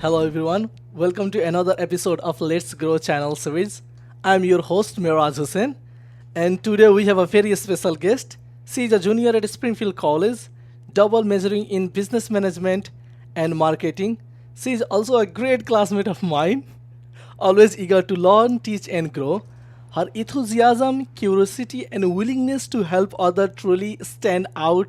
Hello everyone, welcome to another episode of Let's Grow channel series. I'm your host Miraj Hussain, and today we have a very special guest. She is a junior at Springfield College, double majoring in business management and marketing. She is also a great classmate of mine, always eager to learn, teach and grow. Her enthusiasm, curiosity and willingness to help others truly stand out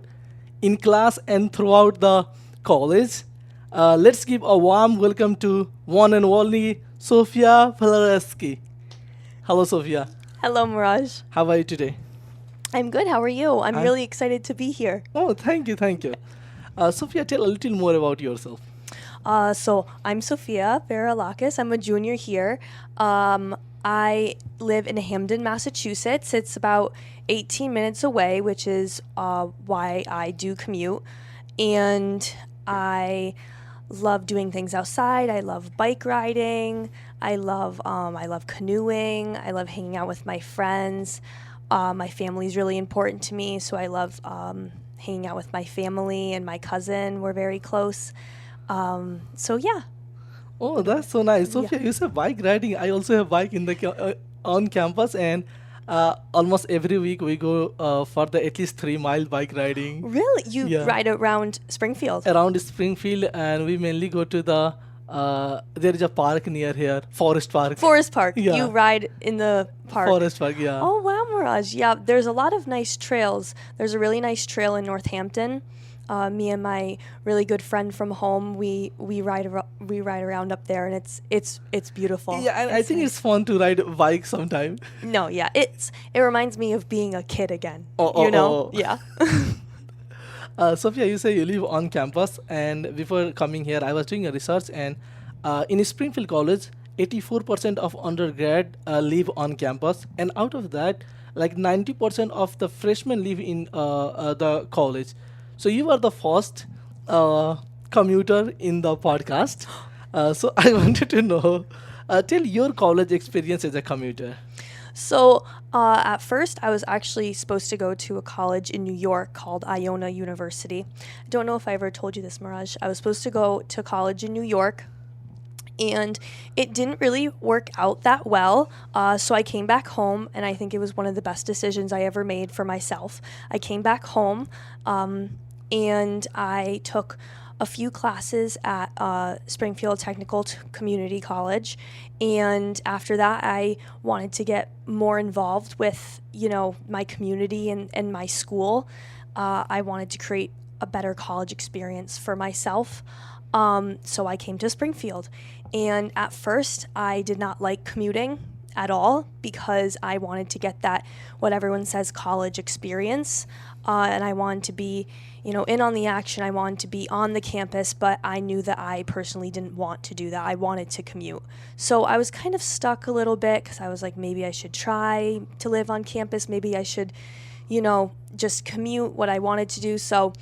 in class and throughout the college. Let's give a warm welcome to one and only Sophia Varelakis. Hello, Sophia. Hello, Miraj. How are you today? I'm good. How are you? I'm I'm- really excited to be here. Oh, thank you, thank you. Sophia, tell a little more about yourself. So I'm Sophia Varelakis. I'm a junior here. I live in Hamden, Massachusetts. It's about 18 minutes away, which is why I do commute. And I love doing things outside. I love bike riding. I love canoeing. I love hanging out with my friends. My family is really important to me, so I love hanging out with my family and my cousin. We're very close. So yeah. Oh, that's so nice. Sophia, you said bike riding. I also have bike in the on campus, and almost every week we go for the at least 3 mile bike riding Really? You Yeah. ride around Springfield? around Springfield, and we mainly go to the there is a park near here, Forest Park. Forest Park. Yeah. You ride in the park. Forest Park, yeah. Oh wow, Mirage. Yeah, there's a lot of nice trails. There's a really nice trail in Northampton. Me and my really good friend from home, we ride around up there, and it's beautiful. Yeah, and I think nice. it's fun to ride a bike sometime. No, yeah, it reminds me of being a kid again. Oh, you know, oh. yeah. Sophia, you say you live on campus, and before coming here, I was doing a research, and in Springfield College, 84% of undergrad live on campus, and out of that, like 90% of the freshmen live in the college. So you are the first commuter in the podcast. So I wanted to know, tell your college experience as a commuter. So at first, I was actually supposed to go to a college in New York called Iona University. I don't know if I ever told you this, Miraj. I was supposed to go to college in New York, and it didn't really work out that well. So I came back home, and I think it was one of the best decisions I ever made for myself. I came back home, and I took a few classes at Springfield Community College, and after that I wanted to get more involved with my community and my school. I wanted to create a better college experience for myself, so I came to Springfield, and at first I did not like commuting at all because I wanted to get that what everyone says college experience, and I wanted to be in on the action. I wanted to be on the campus, but I knew that I personally didn't want to do that. I wanted to commute. So I was kind of stuck a little bit because I was like, maybe I should try to live on campus. Maybe I should, just commute what I wanted to do. So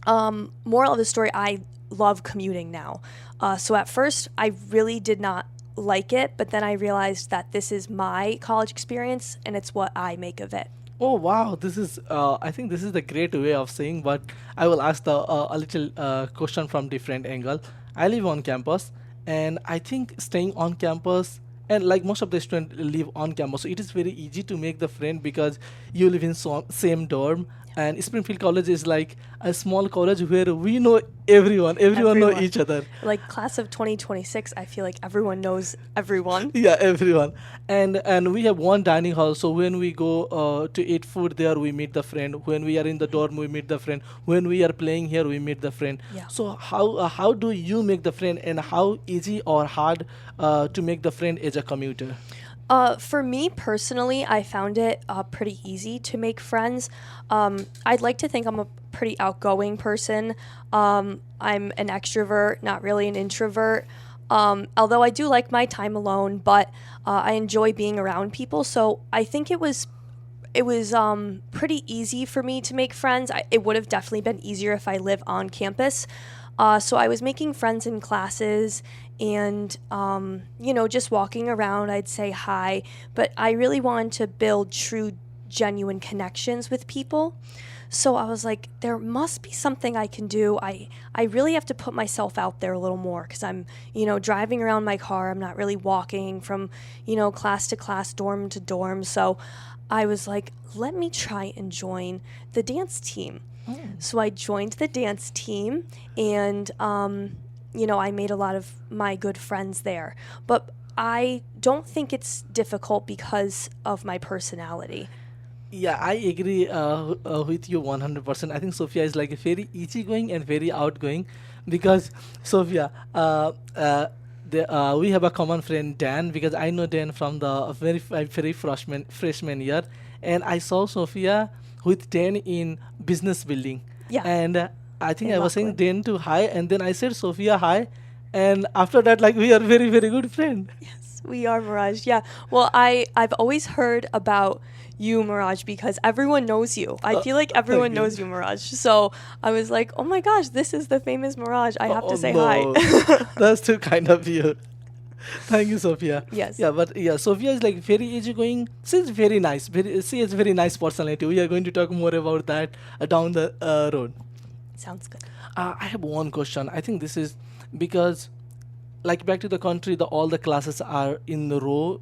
moral of the story, I love commuting now. So at first, I really did not like it, but then I realized that this is my college experience and it's what I make of it. Oh wow, this is I think this is the great way of saying, but I will ask the a little question from different angle. I live on campus, and I think staying on campus, and like most of the students live on campus, so it is very easy to make the friend because you live in same dorm. And Springfield College is like a small college where we know everyone know Everyone. each other. Like class of 2026, I feel like everyone knows everyone. Yeah, everyone. And we have one dining hall, so when we go to eat food there, we meet the friend. When we are in the dorm, we meet the friend. When we are playing here, we meet the friend. Yeah. So how do you make the friend, and how easy or hard to make the friend as a commuter? For me personally, I found it pretty easy to make friends. I'd like to think I'm a pretty outgoing person. I'm an extrovert, not really an introvert. Although I do like my time alone, but I enjoy being around people. So I think it was pretty easy for me to make friends. It would have definitely been easier if I live on campus. So I was making friends in classes and, just walking around, I'd say hi. But I really wanted to build true, genuine connections with people. So I was like, there must be something I can do. I really have to put myself out there a little more because I'm, driving around my car. I'm not really walking from, class to class, dorm to dorm. So I was like, let me try and join the dance team. So I joined the dance team and, I made a lot of my good friends there. But I don't think it's difficult because of my personality. Yeah, I agree with you 100%. I think Sophia is like a very easygoing and very outgoing because Sophia, we have a common friend Dan because I know Dan from the very freshman year, and I saw Sophia with Dan in business building, Yeah, and I think in I was saying Rockland. Dan to hi, and then I said Sophia hi, and after that like we are very good friend. Yes, we are, Mirage. Yeah. Well, I've always heard about you, Mirage, because everyone knows you. I feel like everyone Okay. knows you, Mirage. So I was like, oh my gosh, this is the famous Mirage. I have Oh to say hi. no, that's too kind of you. Thank you, Sophia. Yes. Yeah, but yeah, Sophia is like very easygoing. She's very nice. She has very nice personality. We are going to talk more about that down the road. Sounds good. I have one question. I think this is because, like back to the country, all the classes are in the row.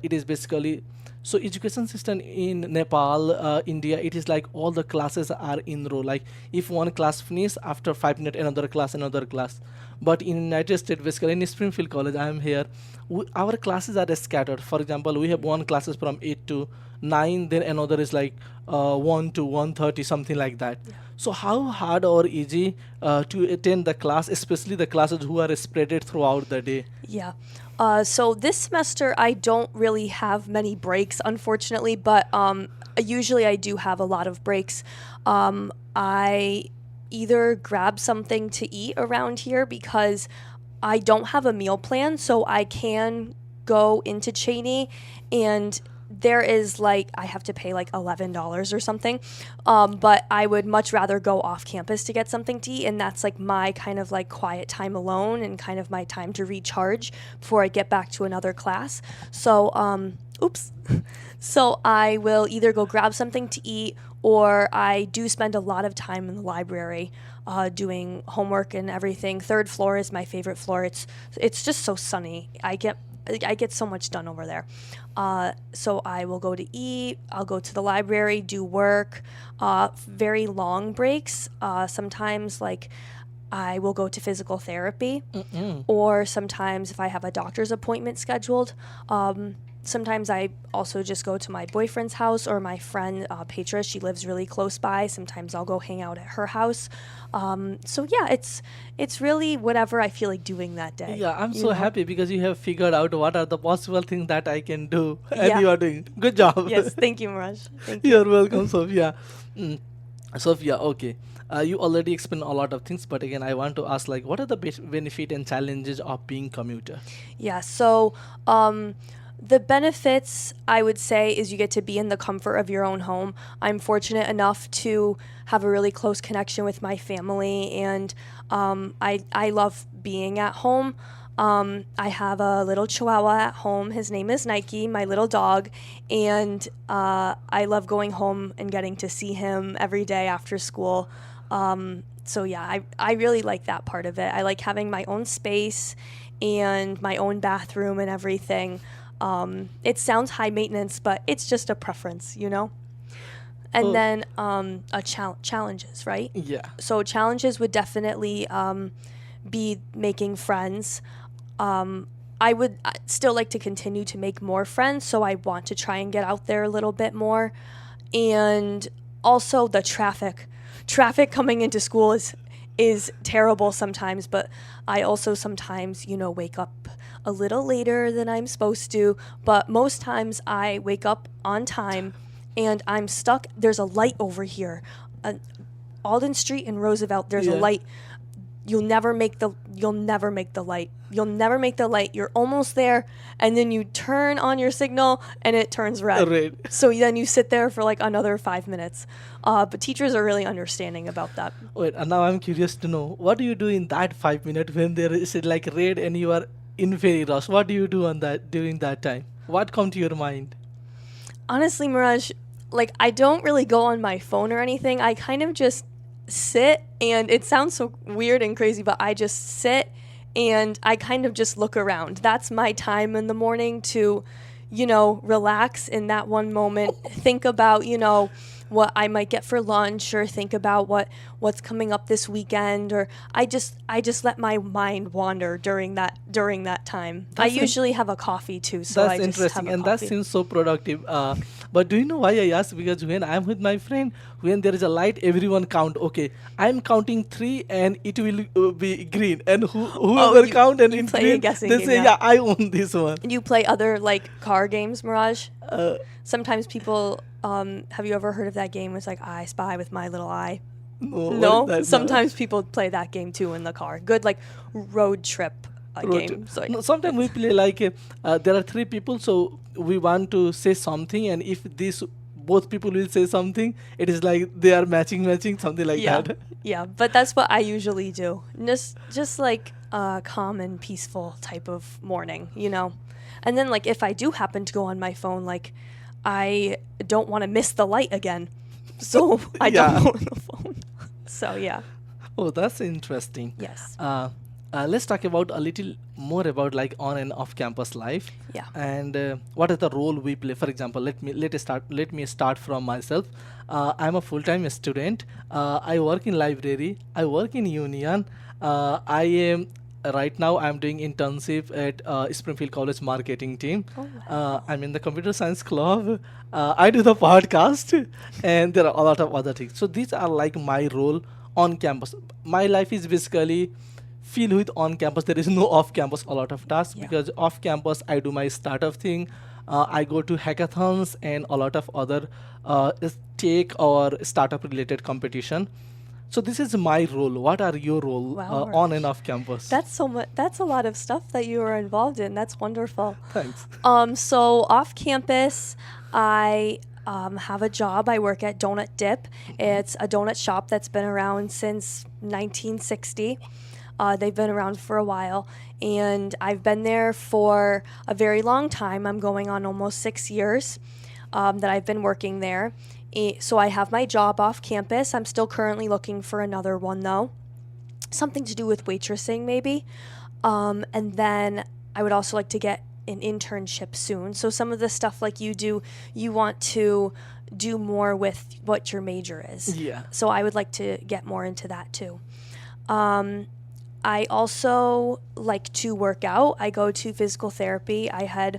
It is basically so education system in Nepal, India. It is like all the classes are in row. Like if one class finish after 5 minutes, another class, another class. But in United States, basically in Springfield College, I am here. Our classes are scattered. For example, we have one classes from 8 to 9, then another is like 1 to 1:30, something like that. So how hard or easy to attend the class, especially the classes who are spread throughout the day? Yeah. So this semester I don't really have many breaks, unfortunately, but usually I do have a lot of breaks. I either grab something to eat around here because I don't have a meal plan, so I can go into Cheney and there is like I have to pay like $11 or something, but I would much rather go off campus to get something to eat, and that's like my kind of like quiet time alone and kind of my time to recharge before I get back to another class. So, oops. So I will either go grab something to eat, or I do spend a lot of time in the library doing homework and everything. Third floor is my favorite floor. It's just so sunny. I get so much done over there. So I will go to eat, I'll go to the library, do work, very long breaks. Sometimes, like, I will go to physical therapy, or sometimes if I have a doctor's appointment scheduled, sometimes I also just go to my boyfriend's house or my friend Petra. She lives really close by. Sometimes I'll go hang out at her house. So yeah, it's really whatever I feel like doing that day. Yeah, I'm you so know? happy because you have figured out what are the possible things that I can do, and Yeah. you are doing good job. Yes, thank you, Miraj. Thank you. You're welcome, Sophia. Mm. Sophia, okay. You already explained a lot of things, but again, I want to ask, like, what are the benefit and challenges of being commuter? Yeah, so the benefits, I would say, is you get to be in the comfort of your own home. I'm fortunate enough to have a really close connection with my family, and I love being at home. I have a little chihuahua at home. His name is Nike, my little dog, and I love going home and getting to see him every day after school. So yeah, I really like that part of it. I like having my own space and my own bathroom and everything. It sounds high maintenance, but it's just a preference, you know? And Oh, then challenges, right? yeah. So challenges would definitely be making friends. I would still like to continue to make more friends, so I want to try and get out there a little bit more. And also the traffic. Traffic coming into school is terrible sometimes, but I also sometimes, wake up a little later than I'm supposed to, but most times I wake up on time and I'm stuck. There's a light over here. Alden Street and Roosevelt, there's a Yeah. light. You'll never make the light. You'll never make the light. You're almost there, and then you turn on your signal and it turns red. Right. So then you sit there for like another 5 minutes. But teachers are really understanding about that. Wait, and now I'm curious to know what do you do in that 5 minutes when there is like red and you are in very rush? What do you do on that during that time? What come to your mind? Honestly, Mirage, like I don't really go on my phone or anything. I kind of just sit, and it sounds so weird and crazy, but I just sit and I kind of just look around. That's my time in the morning to, relax in that one moment, think about, what I might get for lunch, or think about what's coming up this weekend, or I just let my mind wander during that time. I usually have a coffee too, so That's I just have interesting, a and that coffee. seems so productive. But do you know why I ask? Because when I'm with my friend, when there is a light, everyone count. Okay, I'm counting three, and it will be green. And whoever you- count and you in play a green, guessing they game, say, yeah. "Yeah, I own this one." You play other like car games, Mirage? Uh, Sometimes people, have you ever heard of that game? It's like I Spy with My Little Eye. no, what is No, that? No. sometimes people play that game too in the car. Good like road trip Road game. So, No, sometimes we play like there are three people, so we want to say something, and if this both people will say something, it is like they are matching, something like yeah, that. yeah. But that's what I usually do. Just like a calm and peaceful type of morning, And then like if I do happen to go on my phone, like I don't want to miss the light again, so I Yeah. don't go on the phone. So yeah, Oh, that's interesting. yes, Let's talk about a little more about like on and off campus life. yeah. And what is the role we play? For example, let me start from myself. I'm a full-time student. I work in library. I work in union. I am right now I'm doing internship at Springfield College marketing team. Oh, wow. I'm in the computer science club. I do the podcast, and there are a lot of other things. So these are like my role on campus. My life is basically filled with on campus. There is no off campus a lot of tasks, Yeah. because off campus I do my startup thing. I go to hackathons and a lot of other tech or startup related competition. So this is my role. What are your role Wow, on Raj. and off campus? That's so much. That's a lot of stuff that you are involved in. That's wonderful. Thanks. So off campus, I have a job. I work at Donut Dip. It's a donut shop that's been around since 1960. They've been around for a while, and I've been there for a very long time. I'm going on almost 6 years that I've been working there. So I have my job off campus. I'm still currently looking for another one though. Something to do with waitressing maybe. And then I would also like to get an internship soon. So some of the stuff like you do, you want to do more with what your major is. Yeah. So I would like to get more into that too. I also like to work out. I go to physical therapy. I had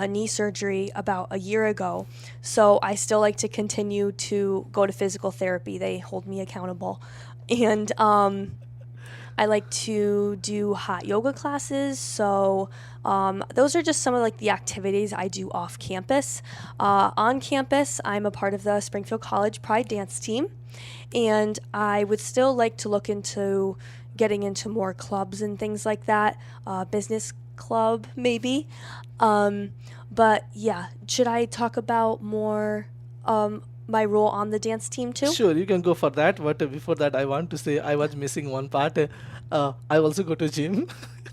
knee surgery about a year ago. So I still like to continue to go to physical therapy. They hold me accountable. And I like to do hot yoga classes. So those are just some of like the activities I do off campus. On campus, I'm a part of the Springfield College Pride Dance team. And I would still like to look into getting into more clubs and things like that, business club maybe. But yeah, should I talk about more my role on the dance team too? Sure, you can go for that. But before that, I want to say I was missing one part. I also go to gym.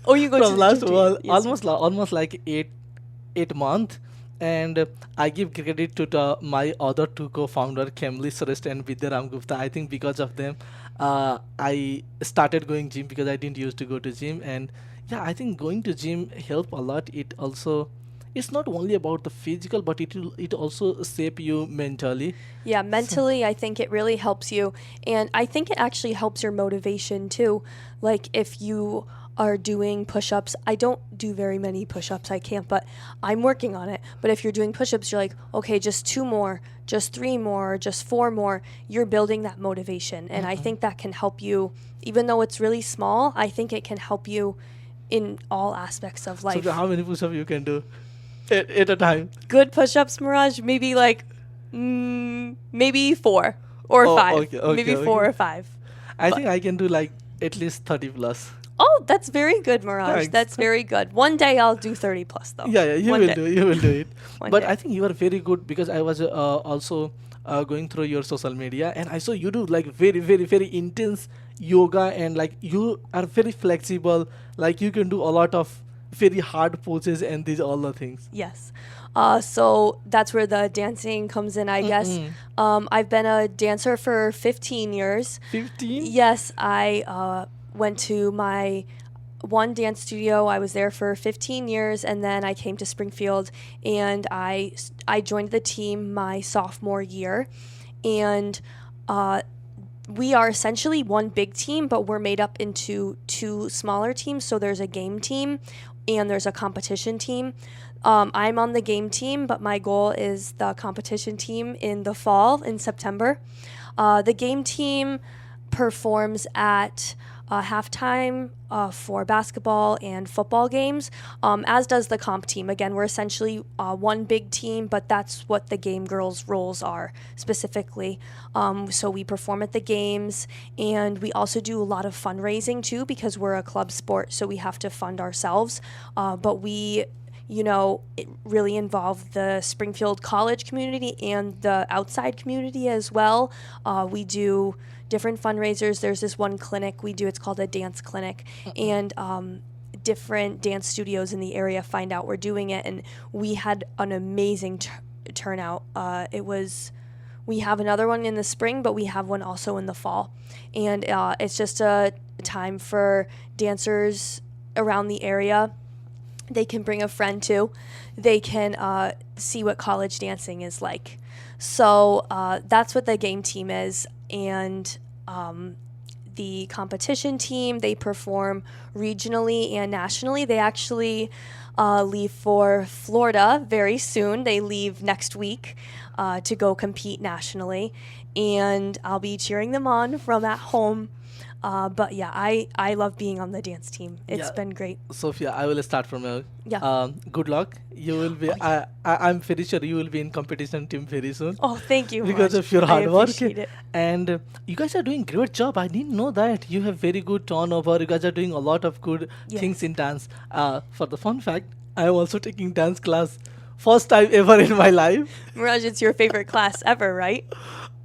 Oh, you go to From the last gym too. one, Yes. almost like eight month, and I give credit to my other two co-founder, Kemli Surest and Vidyaram Gupta. I think because of them, I started going gym, because I didn't used to go to gym. And yeah, I think going to gym help a lot. It's not only about the physical, but it also shape you mentally. Yeah, mentally, I think it really helps you. And I think it actually helps your motivation too. Like if you are doing push-ups, I don't do very many push-ups, I can't, but I'm working on it. But if you're doing push-ups, you're like, okay, just 2 more, just 3 more, just 4 more. You're building that motivation. And I think that can help you, even though it's really small, I think it can help you in all aspects of life. So how many push-ups you can do at a time? Good push-ups, Mirage, maybe like maybe 4 or Oh, 5. okay, Maybe 4 okay. or 5. I But- think I can do like at least 30 plus. Oh, that's very good, Mirage. Thanks. That's very good. One day I'll do 30 plus though. Yeah, you One will day. do. You will do it. One But day. I think you are very good, because I was also going through your social media, and I saw you do like very, very, very intense yoga, and like you are very flexible. Like you can do a lot of very hard poses and these all the things. Yes. So that's where the dancing comes in, I guess. I've been a dancer for 15 years. 15? Yes, I went to my one dance studio. I was there for 15 years, and then I came to Springfield, and I joined the team my sophomore year. And we are essentially one big team, but we're made up into two smaller teams. So there's a game team and there's a competition team. I'm on the game team, but my goal is the competition team in the fall, in September. The game team performs at halftime for basketball and football games, as does the comp team. Again, we're essentially one big team, but that's what the game girls' roles are specifically. So we perform at the games, and we also do a lot of fundraising too, because we're a club sport, so we have to fund ourselves. But we it really involve the Springfield College community and the outside community as well. We do different fundraisers. There's this one clinic we do, it's called a dance clinic, and different dance studios in the area find out we're doing it, and we had an amazing turnout. We have another one in the spring, but we have one also in the fall, and it's just a time for dancers around the area. They can bring a friend too. They can see what college dancing is like. So that's what the game team is. And the competition team, they perform regionally and nationally. They actually leave for Florida very soon. They leave next week to go compete nationally. And I'll be cheering them on from at home. But yeah, I love being on the dance team. It's been great. Sophia, I will start from you. Yeah. Good luck. You will be. I'm pretty sure you will be in competition team very soon. Oh, thank you. Because much. of your hard work. Appreciate it. And you guys are doing great job. I didn't know that. You have very good turnover. You guys are doing a lot of good things in dance. For the fun fact, I am also taking dance class. First time ever in my life. Miraj, it's your favorite class ever, right?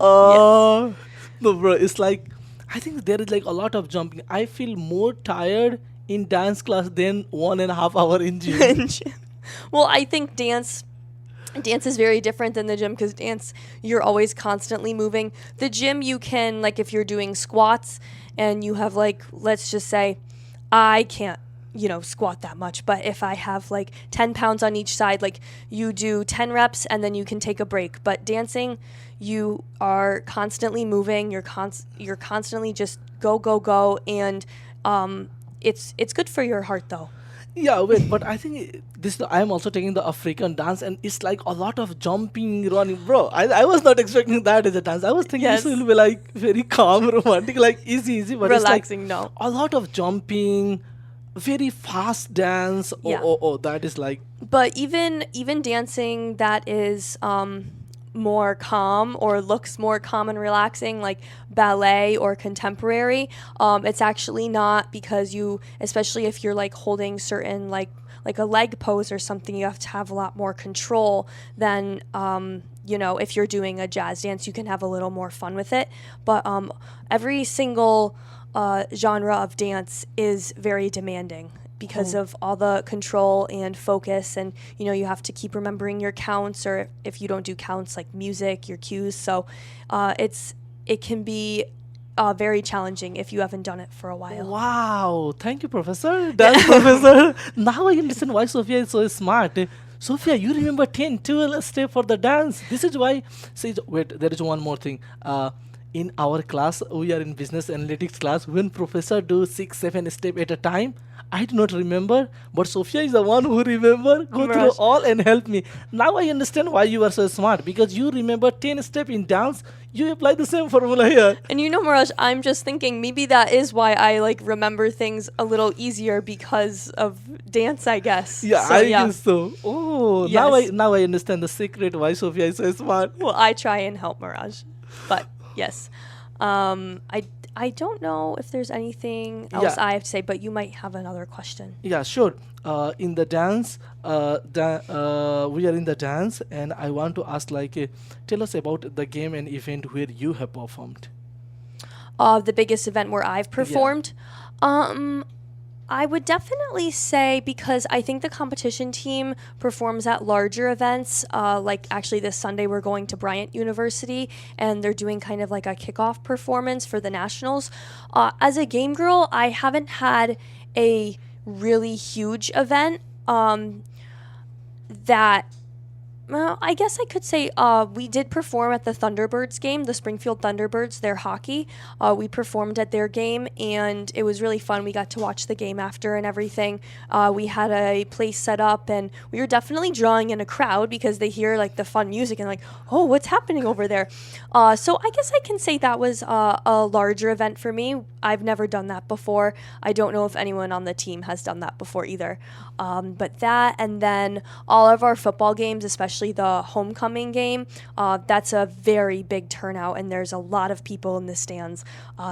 No, bro. It's like, I think there is like a lot of jumping. I feel more tired in dance class than 1.5 hour in gym. Well, I think dance is very different than the gym, because dance, you're always constantly moving. The gym, you can, like, if you're doing squats and you have, like, let's just say, I can't, squat that much, but if I have like 10 pounds on each side, like, you do 10 reps and then you can take a break. But dancing, you are constantly moving. You're constantly just go, and it's good for your heart though. Yeah, wait, but I think I am also taking the African dance, and it's like a lot of jumping, running. Bro, I was not expecting that as a dance. I was thinking this will be like very calm, romantic, like easy, but relaxing. It's like no, a lot of jumping, very fast dance. Oh, that is like. But even dancing that is more calm or looks more calm and relaxing, like ballet or contemporary, it's actually not, because you, especially if you're like holding certain like a leg pose or something, you have to have a lot more control than if you're doing a jazz dance. You can have a little more fun with it, but every single genre of dance is very demanding because of all the control and focus, and you have to keep remembering your counts, or if you don't do counts, like music, your cues. So it can be very challenging if you haven't done it for a while. Wow, thank you, Professor. Dance Professor. Now I understand why Sophia is so smart. Sophia, you remember 10, 12 step for the dance. This is why. Wait, there is one more thing. In our class, we are in business analytics class. When professor do 6, 7 step at a time, I do not remember, but Sophia is the one who remember, go through all and help me. Now I understand why you are so smart, because you remember 10 step in dance, you apply the same formula here. And Miraj, I'm just thinking maybe that is why I like remember things a little easier, because of dance, I guess. Yeah, so, I guess so. Oh, yes. now I understand the secret why Sophia is so smart. Well, I try and help Miraj, but yes. I don't know if there's anything else I have to say, but you might have another question. Yeah, sure. In the dance, we are in the dance, and I want to ask, tell us about the game and event where you have performed. The biggest event where I've performed? I would definitely say, because I think the competition team performs at larger events. Like actually this Sunday we're going to Bryant University and they're doing kind of like a kickoff performance for the nationals. As a game girl, I haven't had a really huge event that. Well, I guess I could say we did perform at the Thunderbirds game, the Springfield Thunderbirds, their hockey. We performed at their game, and it was really fun. We got to watch the game after and everything. We had a place set up, and we were definitely drawing in a crowd because they hear like the fun music and like, oh, what's happening over there? So I guess I can say that was a larger event for me. I've never done that before. I don't know if anyone on the team has done that before either. But that, and then all of our football games, especially the homecoming game, that's a very big turnout, and there's a lot of people in the stands.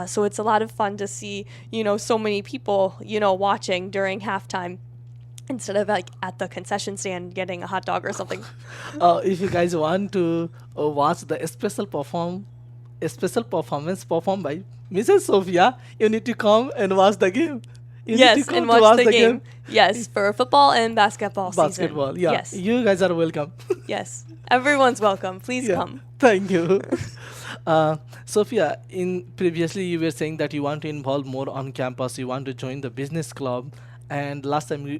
So it's a lot of fun to see, so many people, watching during halftime instead of like at the concession stand getting a hot dog or something. If you guys want to watch the special performance performed by Mrs. Sophia, you need to come and watch the game. You need to Yes, come and to watch the game. Yes, for football and basketball season. Basketball, yeah. Yes, You guys are welcome. yes. Everyone's welcome. Please Yeah. come. Thank you. Sophia, in previously you were saying that you want to involve more on campus, you want to join the business club, and last time we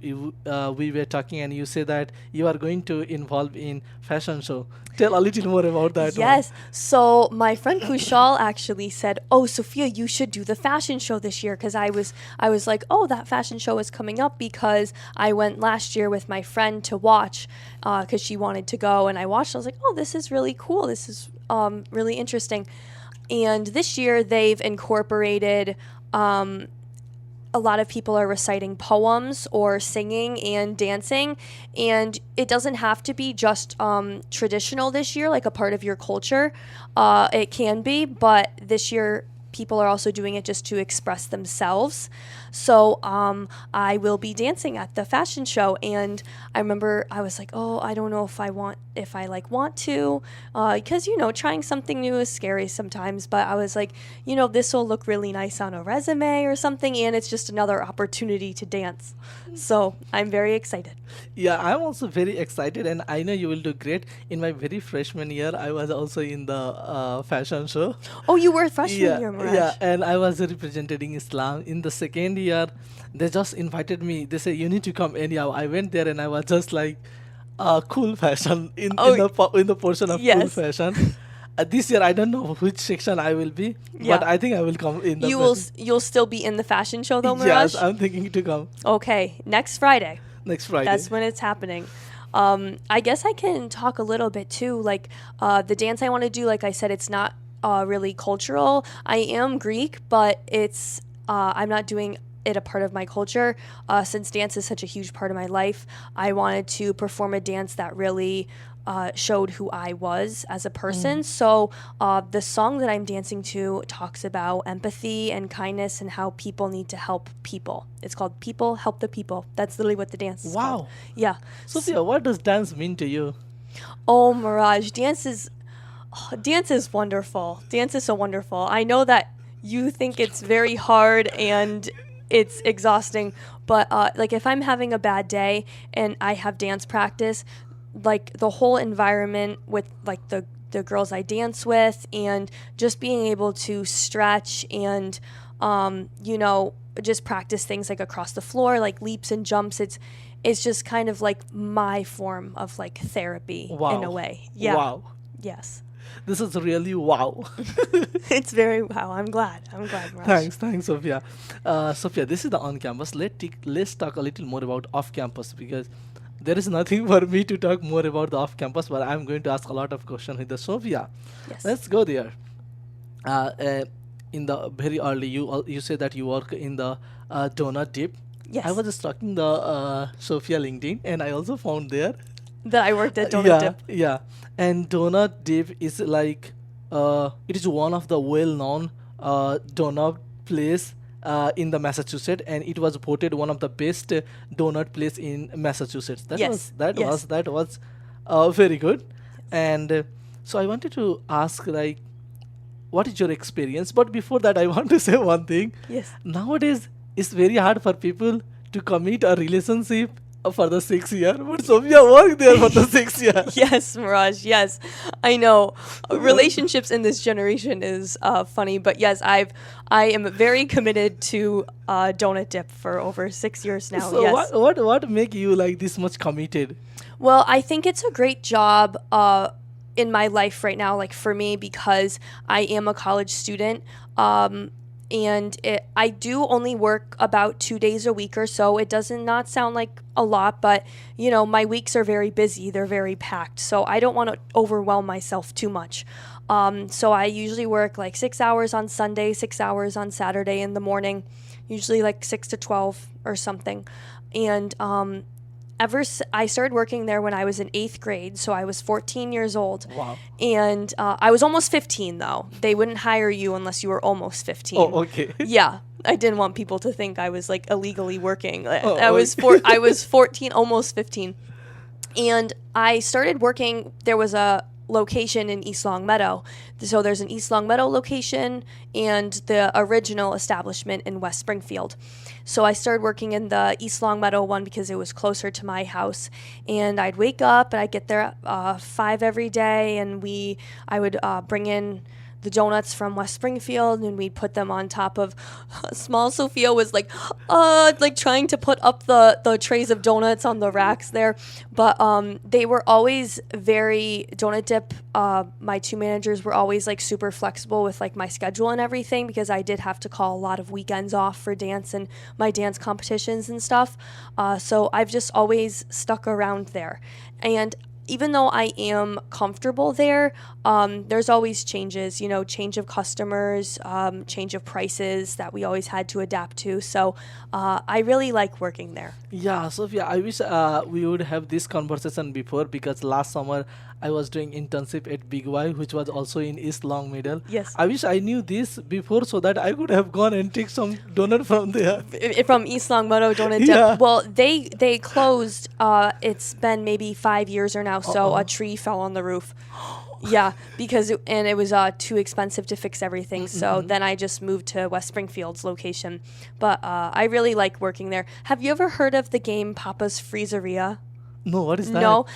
were talking and you said that you are going to involve in fashion show. Tell a little more about that one. Yes. So my friend Kushal actually said, "Oh, Sophia, you should do the fashion show this year." Because I was like, "Oh, that fashion show is coming up," because I went last year with my friend to watch, because she wanted to go, and I watched. I was like, "Oh, this is really cool. This is really interesting." And this year they've incorporated. A lot of people are reciting poems or singing and dancing, and it doesn't have to be just traditional this year, like a part of your culture. It can be, but this year people are also doing it just to express themselves. So I will be dancing at the fashion show, and I remember I was like, oh, I don't know if I want to, because trying something new is scary sometimes. But I was like, this will look really nice on a resume or something, and it's just another opportunity to dance. So I'm very excited. Yeah, I'm also very excited, and I know you will do great. In my very freshman year, I was also in the fashion show. Oh, you were a freshman Yeah, year, Mirage. yeah, and I was representing Islam. In the second year, they just invited me. They say you need to come anyhow. I went there and I was just like, cool fashion Oh, in the portion of cool yes. fashion. This year I don't know which section I will be, Yeah. but I think I will come in the. You'll still be in the fashion show though, Yes, Mirage? I'm thinking to come Okay, next Friday. next Friday. That's when it's happening. I guess I can talk a little bit too. Like the dance I want to do, like I said, it's not really cultural. I am Greek, but it's I'm not doing it a part of my culture. Since dance is such a huge part of my life, I wanted to perform a dance that really showed who I was as a person. So the song that I'm dancing to talks about empathy and kindness and how people need to help people. It's called People Help the People. That's literally what the dance is called. Wow. Yeah. Sophia, what does dance mean to you? Oh, Mirage, dance is wonderful. Dance is so wonderful. I know that you think it's very hard and it's exhausting, but like if I'm having a bad day and I have dance practice, like the whole environment with like the girls I dance with and just being able to stretch and just practice things like across the floor, like leaps and jumps, it's just kind of like my form of like therapy in a way. Yeah. Wow. Yes. This is really wow. It's very wow. I'm glad, Mirage. Thanks, Sophia. Sophia, this is the on-campus. Let's talk a little more about off-campus, because there is nothing for me to talk more about the off-campus, but I'm going to ask a lot of questions with the Sophia. Yes. Let's go there. In the very early, you say that you work in the donut dip. Yes. I was just talking the Sophia LinkedIn, and I also found there. That I worked at Donut yeah, Dip. yeah. And donut dip is like it is one of the well-known donut place in the Massachusetts, and it was voted one of the best donut place in Massachusetts. Yes, That yes. was very good. And so I wanted to ask, like, what is your experience? But before that, I want to say one thing. Yes. Nowadays, it's very hard for people to commit a relationship for the 6 year. But Sophia worked there for the 6 year. Yes, Mirage. Yes, I know. Relationships in this generation is funny, but yes, I am very committed to donut dip for over 6 years now. So Yes. what make you like this much committed? Well, I think it's a great job in my life right now, like for me, because I am a college student. I do only work about 2 days a week or so. It does not sound like a lot, but my weeks are very busy. They're very packed. So I don't want to overwhelm myself too much. So I usually work like 6 hours on Sunday, 6 hours on Saturday in the morning, usually like 6 to 12 or something. And I started working there when I was in 8th grade, so I was 14 years old. Wow. And I was almost 15, though. They wouldn't hire you unless you were almost 15. Oh, okay. Yeah, I didn't want people to think I was like illegally working. Oh, I was okay. I was 14, almost 15, and I started working. There was a location in East Longmeadow. So there's an East Longmeadow location and the original establishment in West Springfield. So I started working in the East Longmeadow one because it was closer to my house. And I'd wake up and I'd get there at 5 every day, and I would bring in the donuts from West Springfield, and we'd put them on top of small Sophia was like trying to put up the trays of donuts on the racks there. But they were always very donut dip. My two managers were always like super flexible with like my schedule and everything, because I did have to call a lot of weekends off for dance and my dance competitions and stuff. So I've just always stuck around there. And even though I am comfortable there, there's always changes, change of customers, change of prices that we always had to adapt to. So I really like working there. Yeah, Sophia, I wish we would have this conversation before, because last summer I was doing internship at Big Y, which was also in East Longmeadow. Yes. I wish I knew this before so that I could have gone and take some donut from there. From East Longmeadow Donut Dip. Yeah. Well, they closed. It's been maybe 5 years or now. So a tree fell on the roof. Yeah, because it was too expensive to fix everything. So then I just moved to West Springfield's location. But I really like working there. Have you ever heard of the game Papa's Freezeria? No, what is that? No,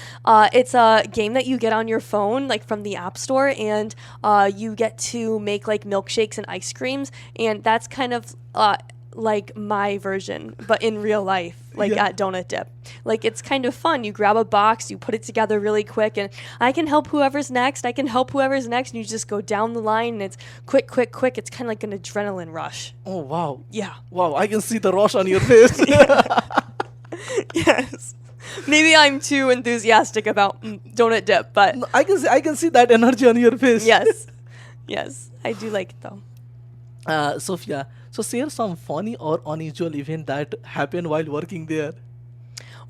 it's a game that you get on your phone, like from the App Store, and you get to make like milkshakes and ice creams, and that's kind of like my version, but in real life, like at Donut Dip. Like, it's kind of fun. You grab a box, you put it together really quick, and I can help whoever's next, and you just go down the line, and it's quick, quick, quick. It's kind of like an adrenaline rush. Oh, wow. Yeah. Wow, I can see the rush on your face. Yes. Maybe I'm too enthusiastic about Donut Dip, but No, I can see that energy on your face. yes. Yes, I do like it though. Sophia, so share some funny or unusual event that happened while working there.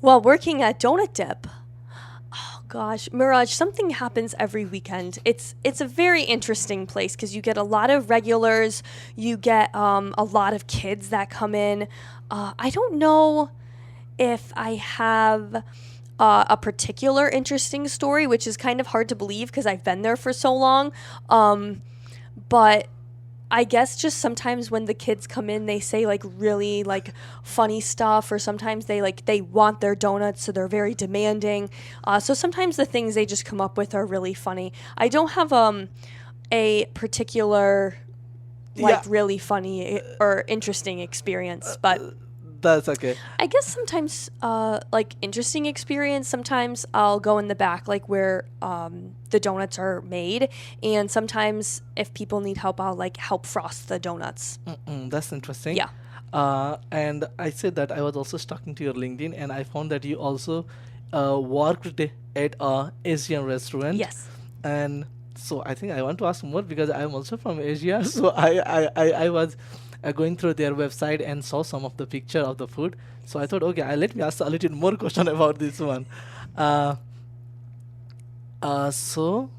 Well, working at Donut Dip, oh gosh, Mirage, something happens every weekend. It's a very interesting place because you get a lot of regulars, you get a lot of kids that come in. I don't know if I have a particular interesting story, which is kind of hard to believe because I've been there for so long. But I guess just sometimes when the kids come in, they say like really like funny stuff, or sometimes they want their donuts, so they're very demanding. So sometimes the things they just come up with are really funny. I don't have a particular really funny or interesting experience, but That's okay. I guess sometimes like interesting experience, sometimes I'll go in the back like where the donuts are made, and sometimes if people need help, I'll like help frost the donuts. That's interesting. Yeah. And I said that I was also stalking to your LinkedIn, and I found that you also worked at a Asian restaurant. Yes. And so I think I want to ask more because I'm also from Asia. So I was going through their website and saw some of the picture of the food. So I thought, okay, let me ask a little more question about this one. So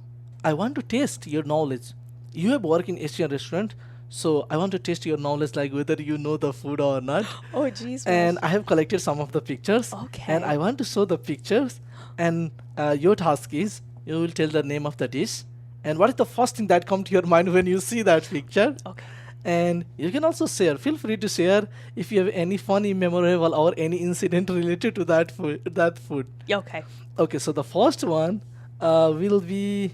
I want to test your knowledge. You have worked in Asian restaurant, so I want to test your knowledge, like whether you know the food or not. Oh, jeez. And I have collected some of the pictures. Okay. And I want to show the pictures. And your task is, you will tell the name of the dish. And what is the first thing that comes to your mind when you see that picture? Okay. And you can also share. Feel free to share if you have any funny, memorable, or any incident related to that food. That food. Okay. Okay, so the first one will be.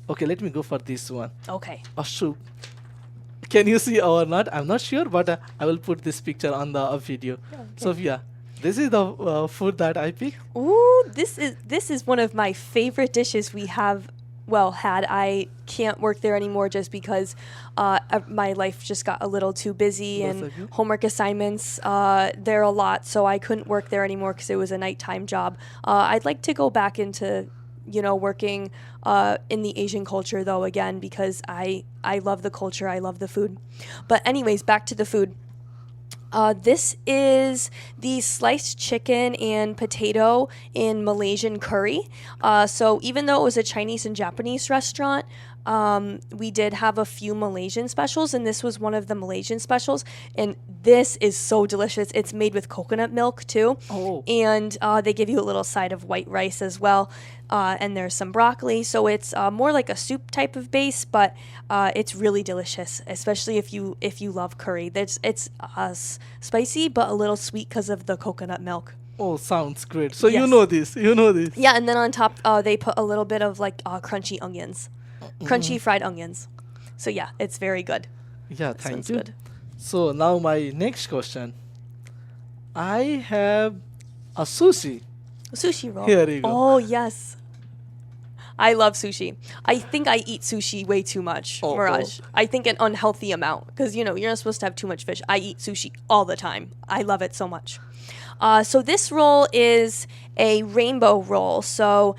Okay, let me go for this one. Okay. A soup. Can you see or not? I'm not sure, but I will put this picture on the video. Okay. Sophia, this is the food that I picked. Ooh, this is one of my favorite dishes we have. Well, had I can't work there anymore just because my life just got a little too busy That's and okay. homework assignments there a lot, so I couldn't work there anymore because it was a nighttime job. I'd like to go back into working in the Asian culture though again because I love the culture, I love the food. But anyways, back to the food. This is the sliced chicken and potato in Malaysian curry. So even though it was a Chinese and Japanese restaurant, we did have a few Malaysian specials, and this was one of the Malaysian specials. And this is so delicious. It's made with coconut milk too. Oh. And they give you a little side of white rice as well. And there's some broccoli. So it's more like a soup type of base, but it's really delicious, especially if you love curry. It's spicy, but a little sweet because of the coconut milk. Oh, sounds great. So you Yes. know this. You know this. Yeah, and then on top, they put a little bit of like crunchy onions, crunchy fried onions. So yeah, it's very good. Yeah, This thank one's you. good. So now my next question. I have a sushi. Sushi roll. Here you go. Oh yes, I love sushi. I think I eat sushi way too much, Oh, Mirage. I think an unhealthy amount because you're not supposed to have too much fish. I eat sushi all the time. I love it so much. So this roll is a rainbow roll. So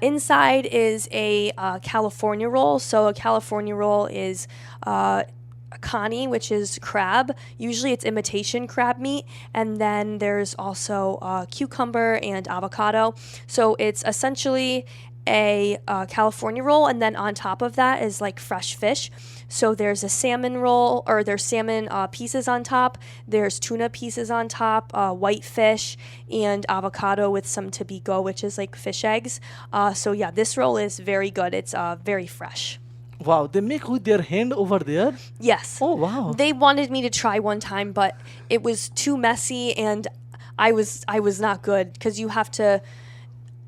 inside is a California roll. So a California roll is kani, which is crab. Usually it's imitation crab meat. And then there's also cucumber and avocado. So it's essentially a California roll, and then on top of that is like fresh fish. So there's a salmon roll, or there's salmon pieces on top. There's tuna pieces on top, white fish, and avocado with some tobiko, which is like fish eggs. So yeah, this roll is very good. It's very fresh. Wow, they make with their hand over there. Yes. Oh wow. They wanted me to try one time, but it was too messy, and I was not good because you have to.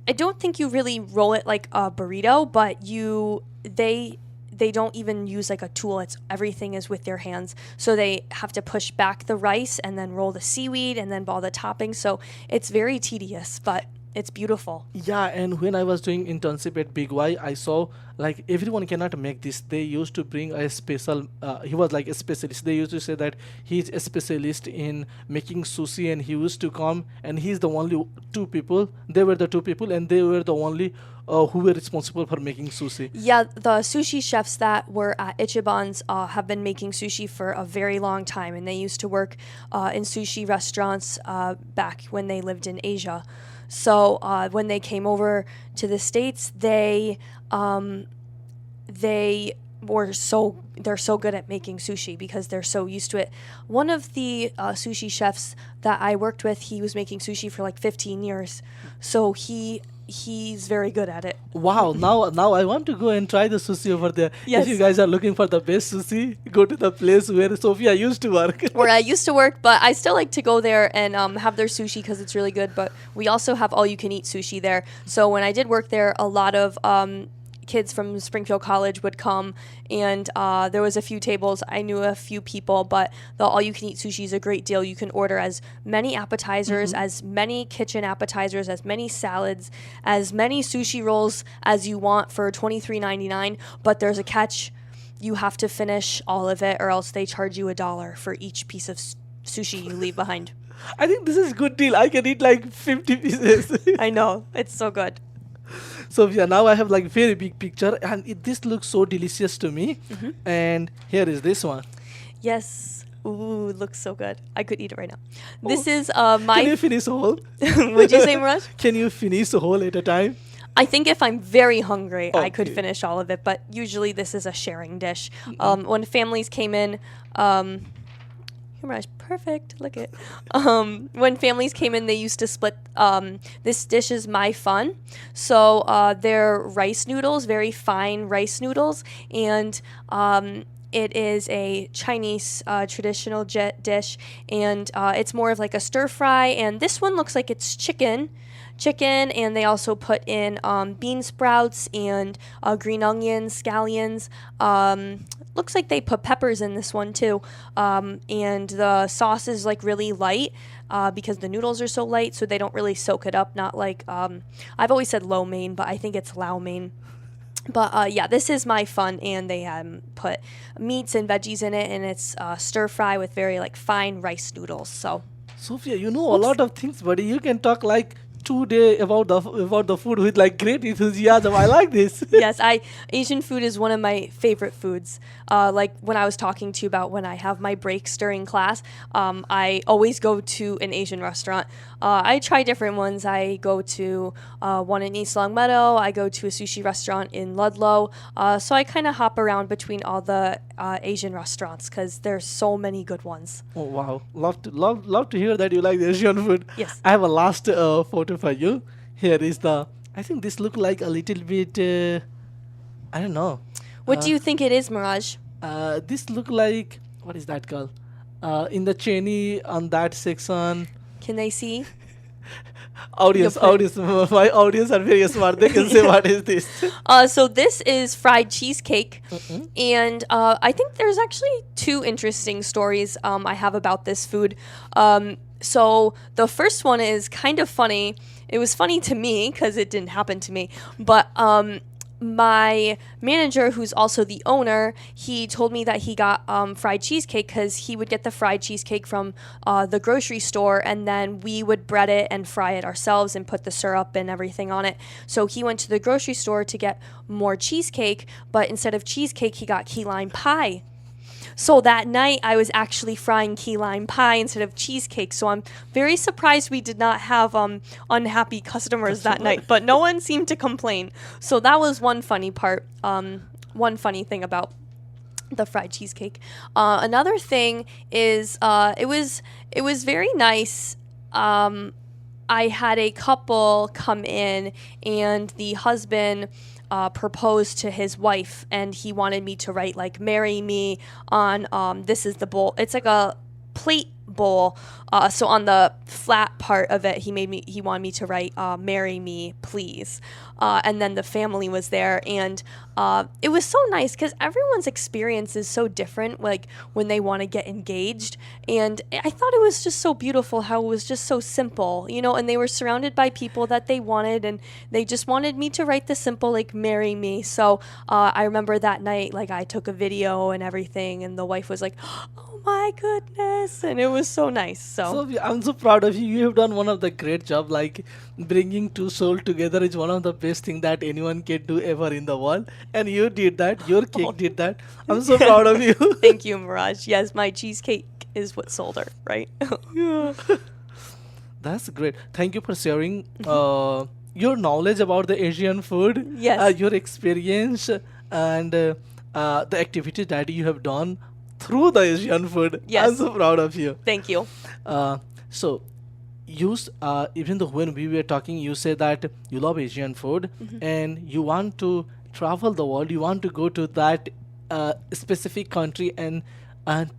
I don't think you really roll it like a burrito, but they don't even use like a tool. It's everything is with their hands. So they have to push back the rice and then roll the seaweed and then all the toppings. So it's very tedious, but it's beautiful. Yeah, and when I was doing internship at Big Y, I saw like everyone cannot make this. They used to bring a special. He was like a specialist. They used to say that he's a specialist in making sushi, and he used to come, and he's the only two people. They were the two people, and they were the only who were responsible for making sushi. Yeah, the sushi chefs that were at Ichiban's have been making sushi for a very long time, and they used to work in sushi restaurants back when they lived in Asia. So when they came over to the States, they're so good at making sushi because they're so used to it. One of the sushi chefs that I worked with, he was making sushi for like 15 years. So he's very good at it. Wow, now I want to go and try the sushi over there. Yes. If you guys are looking for the best sushi, go to the place where Sophia used to work. Where I used to work, but I still like to go there and have their sushi because it's really good. But we also have all-you-can-eat sushi there. So when I did work there, a lot of kids from Springfield College would come, and there was a few tables. I knew a few people, but the all-you-can-eat sushi is a great deal. You can order as many appetizers, as many kitchen appetizers, as many salads, as many sushi rolls as you want for $23.99. But there's a catch. You have to finish all of it, or else they charge you $1 for each piece of sushi you leave behind. I think this is good deal. I can eat like 50 pieces. I know. It's so good. So yeah, now I have like very big picture, and this looks so delicious to me. And here is this one. Yes. Ooh, it looks so good. I could eat it right now. This Oh. is Can you my... finish whole? Would you say, Mirage? Can you finish a whole at a time? I think if I'm very hungry, I could Okay. finish all of it, but usually this is a sharing dish. When families came in... Mirage, perfect. Look at when families came in, they used to split. This dish is my fun. So they're rice noodles, very fine rice noodles, and It is a Chinese traditional dish, and it's more of like a stir fry. And this one looks like it's chicken, and they also put in bean sprouts and green onions, scallions. Looks like they put peppers in this one too. And the sauce is like really light because the noodles are so light, so they don't really soak it up. Not like I've always said lo mein, but I think it's lao mein. But yeah, this is my fun, and they put meats and veggies in it, and it's stir fry with very like fine rice noodles. So Sophia, you know a lot of things, buddy. You can talk like 2 day about the food with like great enthusiasm. I like this. yes, Asian food is one of my favorite foods. Like when I was talking to you about when I have my breaks during class, I always go to an Asian restaurant. I try different ones. I go to one in East Longmeadow. I go to a sushi restaurant in Ludlow. So I kind of hop around between all the Asian restaurants because there's so many good ones. Oh wow, love to hear that you like the Asian food. Yes. I have a last photo for you. Here is the. I think this look like a little bit. I don't know. What do you think it is, Mirage? This look like, what is that called? In the Cheney on that section. Can they see? Audience, my audience are very smart. They can say what is this. So this is fried cheesecake, and I think there's actually two interesting stories I have about this food. So the first one is kind of funny. It was funny to me because it didn't happen to me, but my manager, who's also the owner, he told me that he got fried cheesecake because he would get the fried cheesecake from the grocery store, and then we would bread it and fry it ourselves and put the syrup and everything on it. So he went to the grocery store to get more cheesecake, but instead of cheesecake, he got key lime pie. So that night, I was actually frying key lime pie instead of cheesecake. So I'm very surprised we did not have unhappy customers that night. But no one seemed to complain. So that was one funny part, one funny thing about the fried cheesecake. Another thing is it was very nice. I had a couple come in, and the husband proposed to his wife, and he wanted me to write like "marry me" on this is the bowl. It's like a plate bowl. So on the flat part of it, he wanted me to write "marry me, please." And then the family was there, and it was so nice because everyone's experience is so different, like when they want to get engaged. And I thought it was just so beautiful how it was just so simple, and they were surrounded by people that they wanted, and they just wanted me to write the simple, like, "marry me." So I remember that night, like, I took a video and everything, and the wife was like, "Oh my goodness," and it was so nice. So I'm so proud of you. You have done one of the great job. Like bringing two souls together is one of the best thing that anyone can do ever in the world. And you did that. Your cake did that. I'm so proud of you. Thank you, Mirage. Yes, my cheesecake is what sold her, right? Yeah. That's great. Thank you for sharing your knowledge about the Asian food. Yes. Your experience and the activity that you have done through the Asian food. Yes. I'm so proud of you. Thank you. So, even though when we were talking, you said that you love Asian food and you want to travel the world. You want to go to that specific country and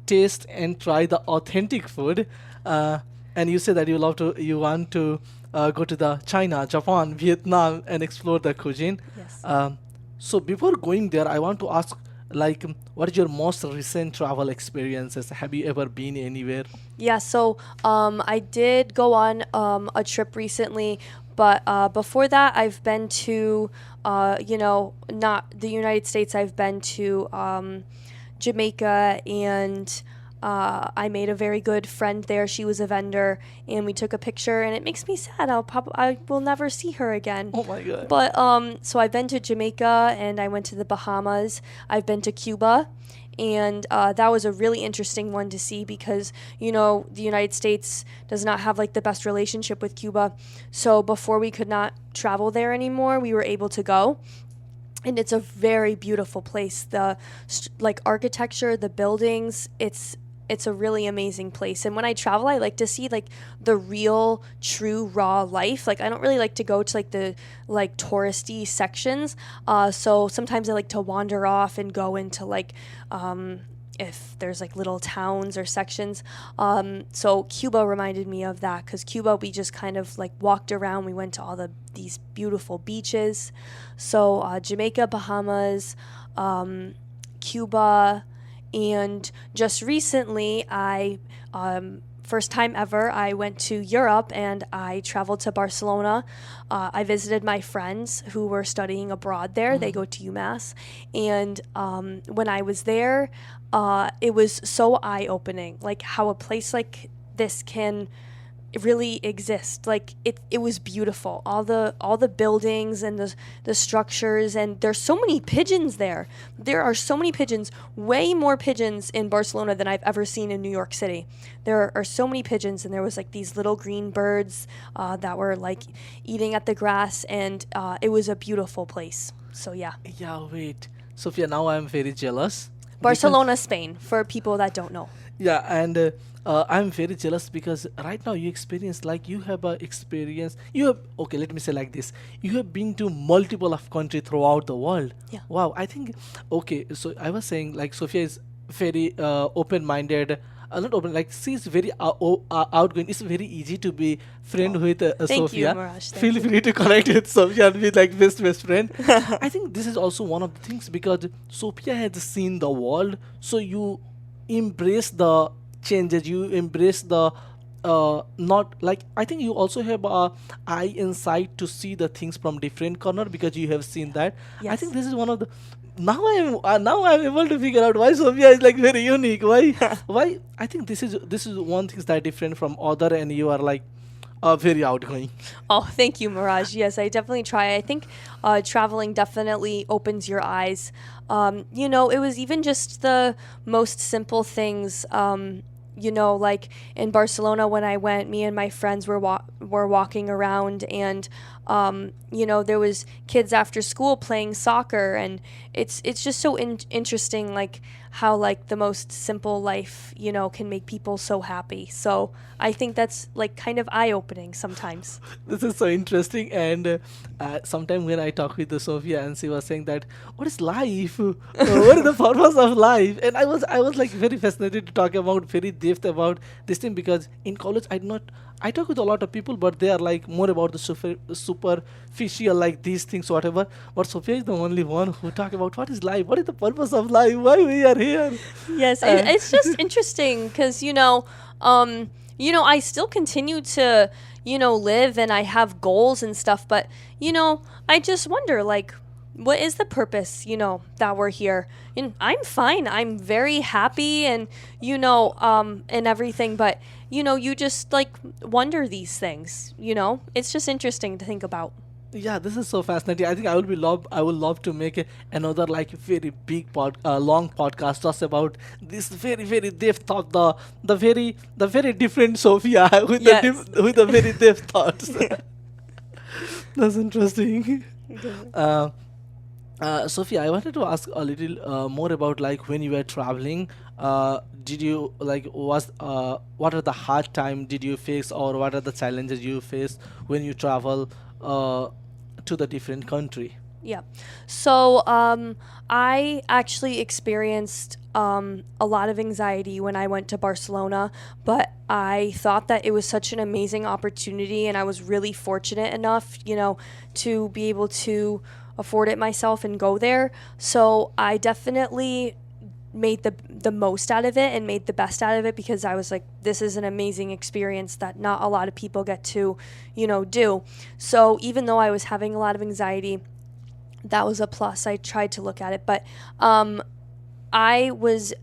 taste and try the authentic food. And you said that you want to go to the China, Japan, Vietnam, and explore the cuisine. Yes. So before going there, I want to ask, like, what is your most recent travel experiences? Have you ever been anywhere? Yeah, so I did go on a trip recently, but before that, I've been to, not the United States. I've been to Jamaica, and I made a very good friend there. She was a vendor, and we took a picture, and it makes me sad. I will never see her again. Oh my God. But so I've been to Jamaica, and I went to the Bahamas. I've been to Cuba, and that was a really interesting one to see because, the United States does not have like the best relationship with Cuba. So before we could not travel there anymore, we were able to go. And it's a very beautiful place. The architecture, the buildings, it's it's a really amazing place. And when I travel, I like to see like the real, true, raw life. Like I don't really like to go to like the like touristy sections. So sometimes I like to wander off and go into like if there's like little towns or sections. So Cuba reminded me of that, because Cuba, we just kind of like walked around. We went to all these beautiful beaches. So Jamaica, Bahamas, Cuba, and just recently first time ever, I went to Europe and I traveled to Barcelona. I visited my friends who were studying abroad there. They go to UMass. And when I was there, it was so eye-opening, like how a place like this can really exist. Like it was beautiful. All the buildings and the structures, and there's so many pigeons there. There are so many pigeons, way more pigeons in Barcelona than I've ever seen in New York City. There are so many pigeons, and there was like these little green birds that were like eating at the grass, and it was a beautiful place. So yeah. Yeah, wait. Sophia, now I'm very jealous. Barcelona, Spain, for people that don't know. Yeah, and I'm very jealous because right now you experience, like you have a experience. You have, okay, let me say like this. You have been to multiple of country throughout the world. Yeah. Wow, I think, okay, so I was saying like Sophia is very open-minded. Not open, like she's very outgoing. It's very easy to be friend with Thank Sophia. you, Mirage. Feel free to connect with Sophia and be like best friend. I think this is also one of the things, because Sophia has seen the world, so you embrace the changes, you embrace the not like, I think you also have a eye insight to see the things from different corner, because you have seen that. I Yes. think this is one of the, now I'm able to figure out why Sophia is like very unique. Why I think this is one thing that different from other, and you are like very outgoing. Oh, thank you, Mirage. Yes, I definitely try. I think traveling definitely opens your eyes. It was even just the most simple things. Like in Barcelona when I went, me and my friends were walking around, and there was kids after school playing soccer, and it's just so interesting, like how like the most simple life, can make people so happy. So I think that's like kind of eye-opening sometimes. This is so interesting, and sometime when I talk with the Sophia, and she was saying that what is life? What is the purpose of life? And I was like very fascinated to talk about very depth about this thing, because in college I talk with a lot of people, but they are like more about the superficial, like these things, whatever. But Sophia is the only one who talk about what is life, what is the purpose of life, why we are here. Yes, it's just interesting because, I still continue to, live, and I have goals and stuff. But, I just wonder, like, what is the purpose, that we're here? And I'm fine. I'm very happy and, and everything. But, you just like wonder these things, it's just interesting to think about. Yeah, this is so fascinating. I think I would love to make another like very big long podcast just about this very very depth of the very different Sophia with Yes. with the very depth thoughts. That's interesting. Sophia, I wanted to ask a little more about like when you were traveling. Did you like what are the hard time did you face, or what are the challenges you face when you travel to the different country? Yeah. So I actually experienced a lot of anxiety when I went to Barcelona, but I thought that it was such an amazing opportunity, and I was really fortunate enough, to be able to afford it myself and go there. So I definitely made the most out of it and made the best out of it, because I was like, this is an amazing experience that not a lot of people get to, do. So even though I was having a lot of anxiety, that was a plus. I tried to look at it, but I was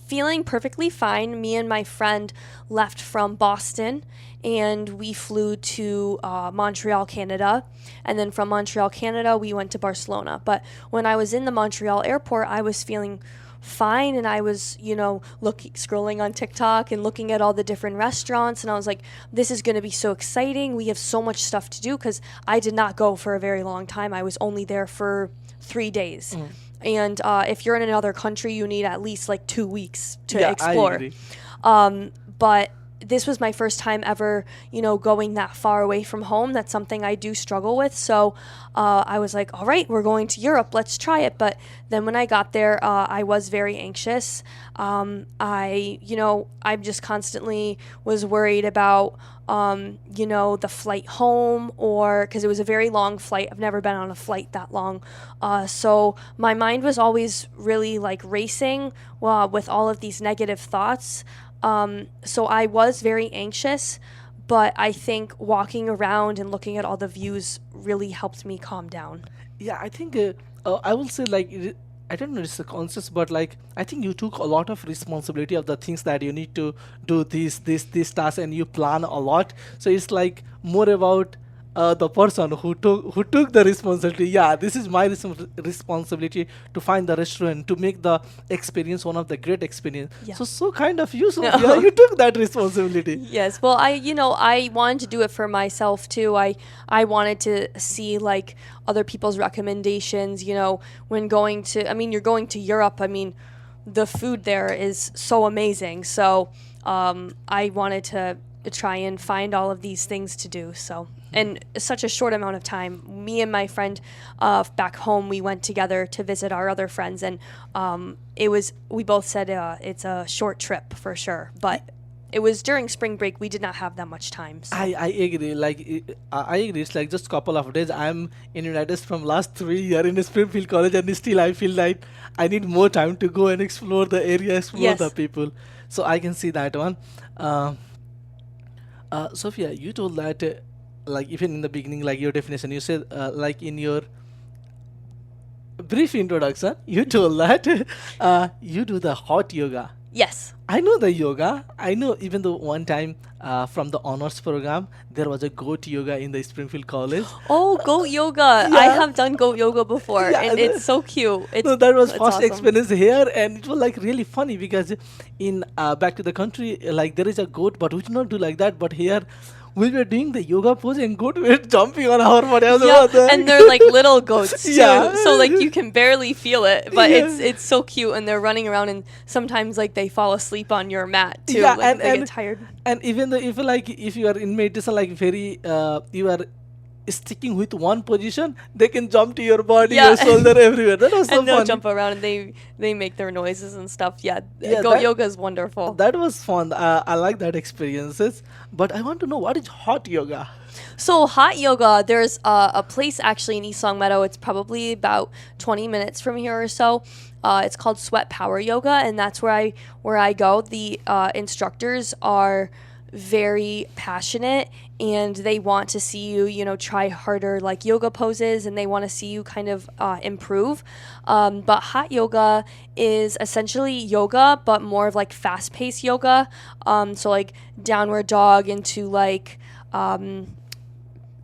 feeling perfectly fine. Me and my friend left from Boston, and we flew to Montreal, Canada. And then from Montreal, Canada, we went to Barcelona. But when I was in the Montreal airport, I was feeling fine, and I was scrolling on TikTok and looking at all the different restaurants, and I was like, this is going to be so exciting. We have so much stuff to do, because I did not go for a very long time. I was only there for 3 days. And if you're in another country, you need at least like 2 weeks to Yeah, I explore. agree. But this was my first time ever, going that far away from home. That's something I do struggle with. So I was like, all right, we're going to Europe. Let's try it. But then when I got there, I was very anxious. I just constantly was worried about, the flight home, or because it was a very long flight. I've never been on a flight that long. So my mind was always really like racing with all of these negative thoughts. So I was very anxious, but I think walking around and looking at all the views really helped me calm down. Yeah, I think I will say like I don't know it's a conscious, but like I think you took a lot of responsibility of the things that you need to do this task, and you plan a lot. So it's like more about the person who took the responsibility. Yeah, this is my responsibility to find the restaurant, to make the experience one of the great experience. Yeah. So kind of you, Sophia, you took that responsibility. Yes, well, I wanted to do it for myself too. I wanted to see like other people's recommendations, when you're going to Europe. I mean, the food there is so amazing. So, I wanted to try and find all of these things to do. So, in such a short amount of time, me and my friend back home, we went together to visit our other friends, and we both said it's a short trip for sure, but it was during spring break. We did not have that much time. So. I agree. Like I agree. It's like just couple of days. I'm in United States from last 3 years in Springfield College, and still I feel like I need more time to go and explore the area, explore Yes. the people. So I can see that one. Sophia, you told that like even in the beginning, like your definition, you said like in your brief introduction, you told that you do the hot yoga. Yes. I know the yoga. I know even though one time from the honors program, there was a goat yoga in the Springfield College. Oh, goat yoga. I Yeah. have done goat yoga before, Yeah, and the- it's so cute. No, that was it's first awesome. experience here, and it was like really funny because in back to the country, like there is a goat, but we do not do like that. But here, we were doing the yoga pose, and goat were jumping on our body. I was like, Yeah, "What the and heck?" they're like little goats too. Yeah. So like you can barely feel it, but Yeah. it's so cute, and they're running around, and sometimes like they fall asleep on your mat too. Yeah, like they and get tired. and even though if you are in meditation, like very you are sticking with one position, they can jump to your body, Yeah. your shoulder, everywhere. That was so And they'll fun. jump around, and they make their noises and stuff. Yeah, Yeah, goat that- yoga is wonderful. That was fun. I like that experiences. But I want to know what is hot yoga. So hot yoga, there's a place actually in East Longmeadow. It's probably about 20 minutes from here or so. It's called Sweat Power Yoga, and that's where I go. The instructors are very passionate, and they want to see you, try harder like yoga poses, and they want to see you kind of improve. But hot yoga is essentially yoga, but more of like fast-paced yoga. So like downward dog into like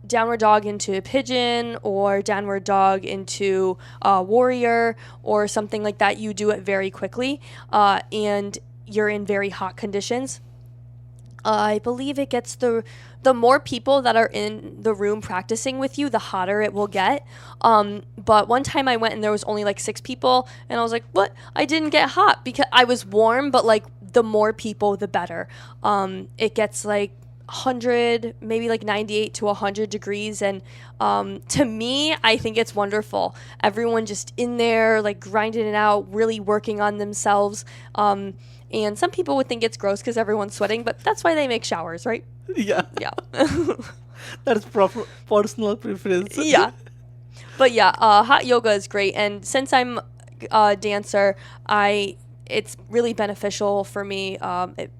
downward dog into pigeon, or downward dog into warrior, or something like that. You do it very quickly, and you're in very hot conditions. I believe it gets the more people that are in the room practicing with you, the hotter it will get. But one time I went and there was only like 6 people, and I was like, what? I didn't get hot because I was warm, but like the more people, the better. It gets like 100, maybe like 98 to 100 degrees, and to me, I think it's wonderful. Everyone just in there like grinding it out, really working on themselves. And some people would think it's gross because everyone's sweating, but that's why they make showers, right? Yeah, Yeah. that's proper personal preference. Yeah. But yeah, hot yoga is great, and since I'm a dancer, it's really beneficial for me. It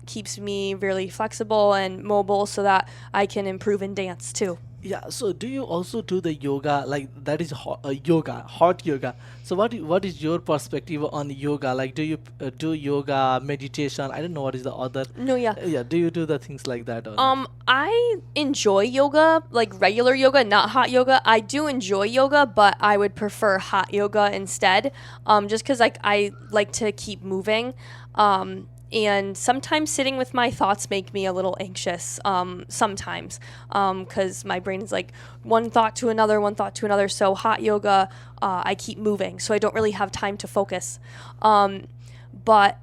keeps me really flexible and mobile so that I can improve in dance too. Yeah. So, do you also do the yoga? Like that is hot yoga. So, what is your perspective on yoga? Like, do you do yoga, meditation? I don't know what is the other. No, yeah. Yeah. Do you do the things like that? Or not? I enjoy yoga, like regular yoga, not hot yoga. I do enjoy yoga, but I would prefer hot yoga instead. Just because like I like to keep moving. And sometimes sitting with my thoughts make me a little anxious. Sometimes, because my brain is like one thought to another, one thought to another. So hot yoga, I keep moving, so I don't really have time to focus. But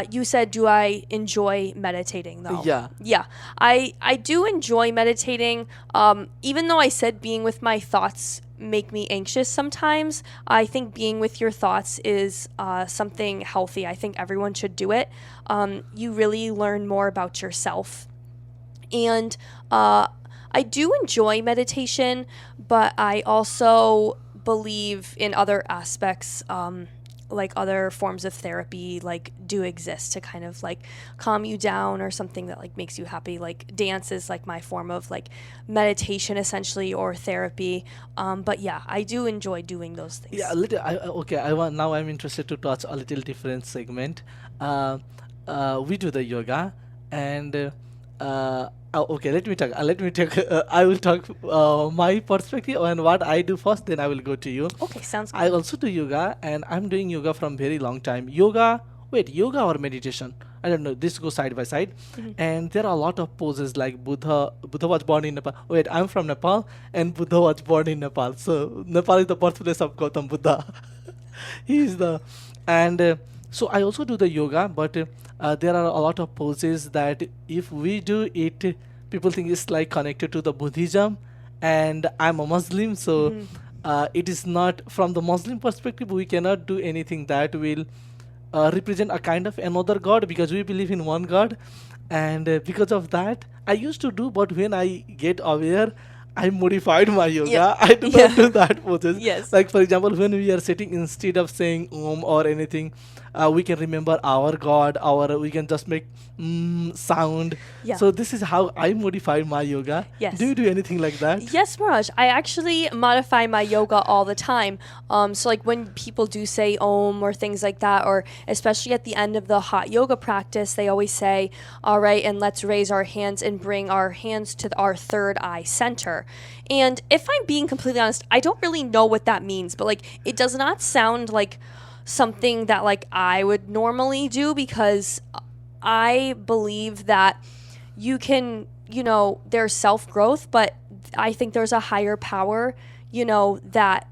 you said, do I enjoy meditating though? Yeah. Yeah, I do enjoy meditating. Even though I said being with my thoughts make me anxious sometimes, I think being with your thoughts is something healthy. I think everyone should do it. You really learn more about yourself. And I do enjoy meditation, but I also believe in other aspects, like other forms of therapy like do exist to kind of like calm you down or something that like makes you happy. Like dance is like my form of like meditation essentially, or therapy. But yeah, I do enjoy doing those things. Yeah, a little. Okay, I want now. I'm interested to touch a little different segment. We do the yoga, and okay. Let me talk. Let me talk. I will talk my perspective and what I do first. Then I will go to you. Okay, sounds I good. also do yoga, and I'm doing yoga from very long time. Yoga or meditation? I don't know. This goes side by side, and there are a lot of poses like Buddha. Buddha was born in Nepal. Wait, I'm from Nepal, and Buddha was born in Nepal. So Nepal is the birthplace of Gautam Buddha. He is the, and so I also do the yoga, but there are a lot of poses that if we do it, people think it's like connected to the Buddhism, and I'm a Muslim, so it is not from the Muslim perspective. We cannot do anything that will represent a kind of another god, because we believe in one god, and because of that I used to do, but when I get aware, I modified my yoga. Yeah. I do Yeah. not do that poses. Yes. Like for example, when we are sitting, instead of saying om or anything, we can remember our god, our we can just make sound. Yeah. So this is how I modify my yoga. Yes. Do you do anything like that? Yes, Miraj. I actually modify my yoga all the time. So like when people do say om or things like that, or especially at the end of the hot yoga practice, they always say, all right, and let's raise our hands and bring our hands to our third eye center. And if I'm being completely honest, I don't really know what that means, but like it does not sound like something that like I would normally do, because I believe that you can, there's self-growth, but I think there's a higher power, that,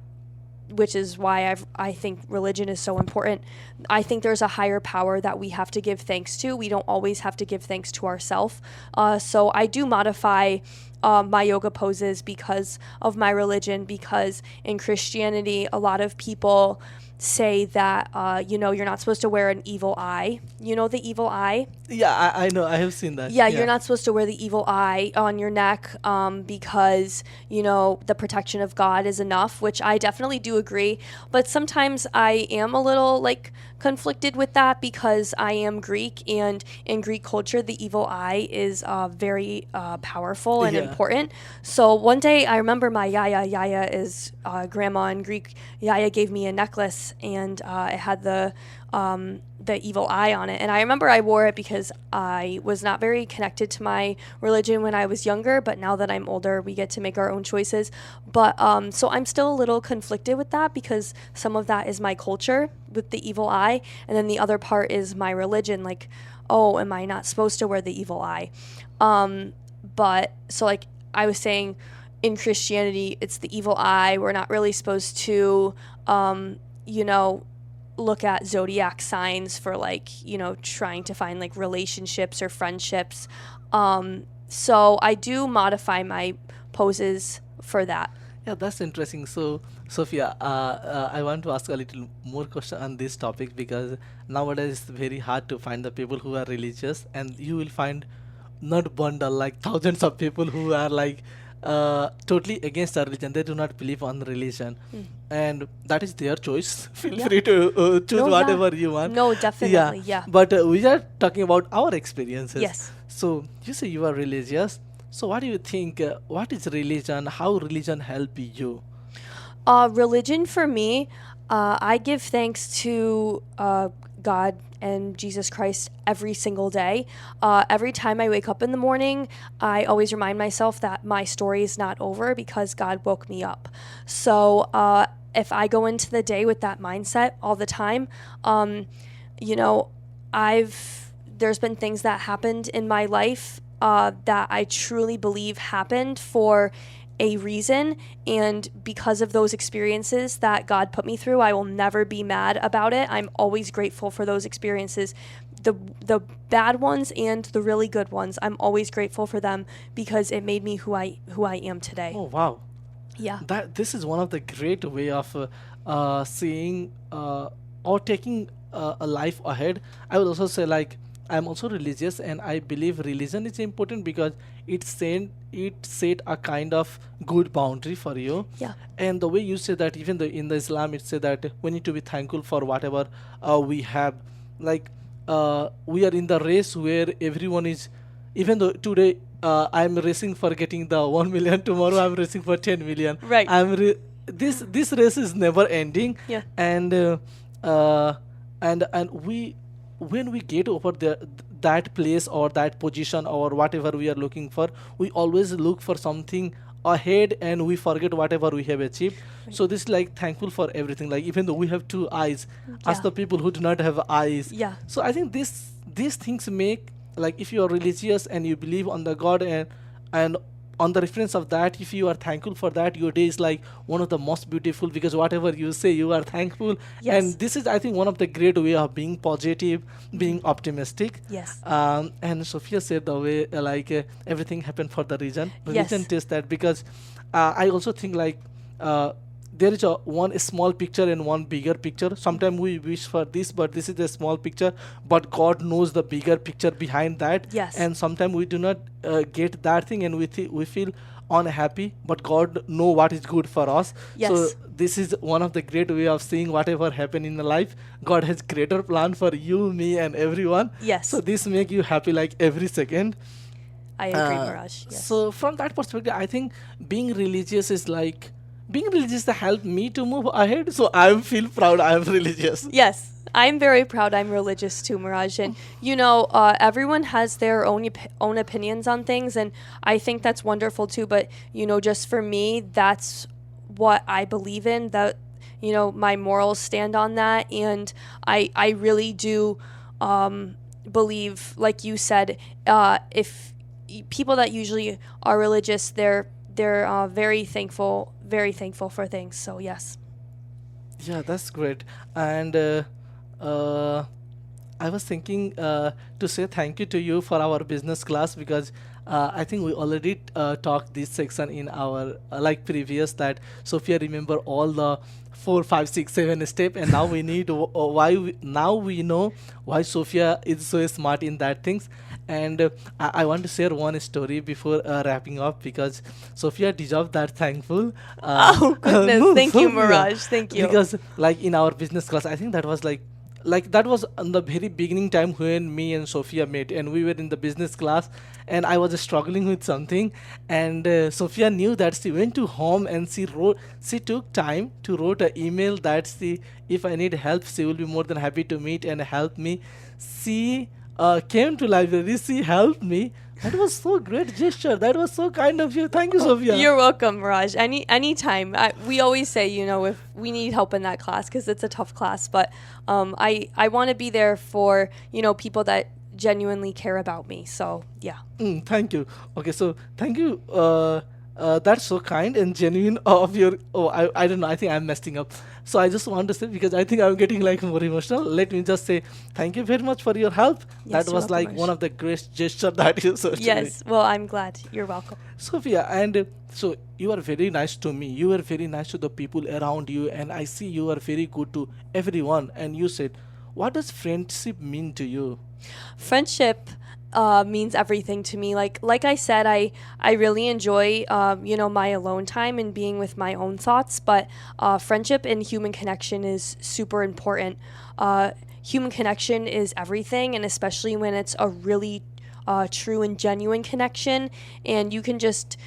which is why I think religion is so important. I think there's a higher power that we have to give thanks to. We don't always have to give thanks to ourselves. So I do modify my yoga poses because of my religion, because in Christianity, a lot of people say that, you're not supposed to wear an evil eye. You know the evil eye? Yeah, I know. I have seen that. Yeah, you're not supposed to wear the evil eye on your neck, because, the protection of God is enough, which I definitely do agree. But sometimes I am a little, conflicted with that, because I am Greek, and in Greek culture, the evil eye is very powerful and Yeah. important. So one day, I remember my Yaya is grandma in Greek. Yaya gave me a necklace, and it had the evil eye on it. And I remember I wore it because I was not very connected to my religion when I was younger, but now that I'm older, we get to make our own choices. But so I'm still a little conflicted with that, because some of that is my culture with the evil eye, and then the other part is my religion, like, oh, am I not supposed to wear the evil eye? But so I was saying, in Christianity, it's the evil eye. We're not really supposed to, look at zodiac signs for trying to find relationships or friendships. So I do modify my poses for that. Yeah, that's interesting. So, Sophia, I want to ask a little more question on this topic, because nowadays it's very hard to find the people who are religious, and you will find not bundle like thousands of people who are totally against our religion. They do not believe on religion, and that is their choice. Feel Yeah. free to choose No, yeah. whatever you want. No, definitely, yeah. But we are talking about our experiences. Yes. So you say you are religious. So what do you think? What is religion? How religion help you? Religion for me, I give thanks to God and Jesus Christ every single day. Every time I wake up in the morning, I always remind myself that my story is not over, because God woke me up. So if I go into the day with that mindset all the time, I've there's been things that happened in my life that I truly believe happened for a reason, and because of those experiences that God put me through, I will never be mad about it. I'm always grateful for those experiences, the bad ones and the really good ones. I'm always grateful for them because it made me who I am today. Oh wow. Yeah. That this is one of the great way of seeing or taking a life ahead. I would also say like I'm also religious, and I believe religion is important because it set a kind of good boundary for you. Yeah. And the way you say that, even the in the Islam, it say that we need to be thankful for whatever we have. Like we are in the race where everyone is, even though today I'm racing for getting the 1 million, tomorrow I'm racing for 10 million. Right. This race is never ending. Yeah. And uh, and we, when we get over that place or that position or whatever we are looking for, we always look for something ahead and we forget whatever we have achieved. So this is like thankful for everything, like even though we have two eyes, as Yeah. the people who do not have eyes. Yeah. So I think these things make, like if you are religious and you believe on the God, and on the reference of that, if you are thankful for that, your day is like one of the most beautiful, because whatever you say, you are thankful. Yes. And this is, I think, one of the great way of being positive, being optimistic. Yes. And Sophia said the way everything happened for the reason. Yes. Religion is that, because I also think like there is a one small picture and one bigger picture. Sometimes we wish for this, but this is a small picture, but God knows the bigger picture behind that. Yes. And sometimes we do not get that thing, and we feel unhappy, but God know what is good for us. Yes. So this is one of the great way of seeing whatever happen in the life. God has greater plan for you, me, and everyone. Yes. So this make you happy like every second. I agree, Miraj. Yes. So from that perspective, I think being religious is like, being religious to help me to move ahead. So I feel proud I am religious. Yes, I'm very proud I'm religious too, Miraj. And, everyone has their own opinions on things, and I think that's wonderful too. But, just for me, that's what I believe in, that, my morals stand on that. And I really do believe, like you said, if people that usually are religious, they're very thankful for things. So yes. Yeah, that's great. And I was thinking to say thank you to you for our business class, because I think we already talked this section in our like previous, that Sophia remember all the 4, 5, 6, 7 step, and now we need now we know why Sophia is so smart in that things. And I want to share one story before wrapping up, because Sophia deserves that thankful. Oh goodness, No, thank you, Sophia. Miraj. Thank you. Because like in our business class, I think that was like that was in the very beginning time when me and Sophia met, and we were in the business class, and I was struggling with something, and Sophia knew that. She went to home and she took time to wrote an email that if I need help, she will be more than happy to meet and help me. She came to library, she helped me. That was so great gesture. That was so kind of you. Thank you, Sophia. You're welcome, Miraj. Anytime. We always say, if we need help in that class, because it's a tough class, but I want to be there for, people that genuinely care about me. So yeah. Thank you. Okay, so thank you. That's so kind and genuine of your. Oh, I don't know. I think I'm messing up. So I just want to say, because I think I'm getting like more emotional. Let me just say thank you very much for your help. Yes, That you're was like welcome, one of the great gesture that you showed to me. Yes. Well, I'm glad. You're welcome. Sophia, and so you are very nice to me. You are very nice to the people around you, and I see you are very good to everyone. And you said, what does friendship mean to you? Friendship means everything to me. Like I said, I really enjoy my alone time and being with my own thoughts. But friendship and human connection is super important. Human connection is everything, and especially when it's a really true and genuine connection, and you can just